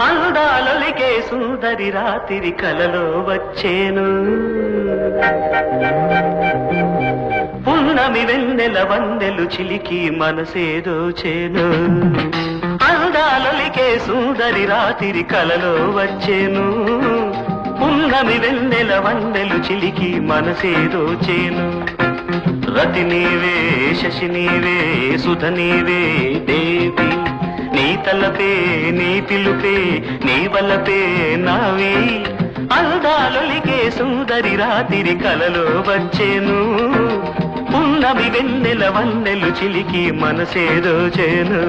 అందాలొలికే సుందరి రాత్రి కలలో వచ్చేను పున్నమి వెన్నెల వందెలు చిలికి మనసేదో చేను అందాలొలికే సుందరి రాత్రి కలలో వచ్చేను పున్నమి వెన్నెల వందెలు చిలికి మనసేదో చేను రతి నీవే శశి నీవే సుధ నీవే దేవి నీ తలపే నీ పిలుపే నీ వలపే నావి అందాలొలికే సుందరి రాత్రి కలలో వచ్చేను పున్నమి వెన్నెల వన్నెలు చిలికి మనసేదో చేను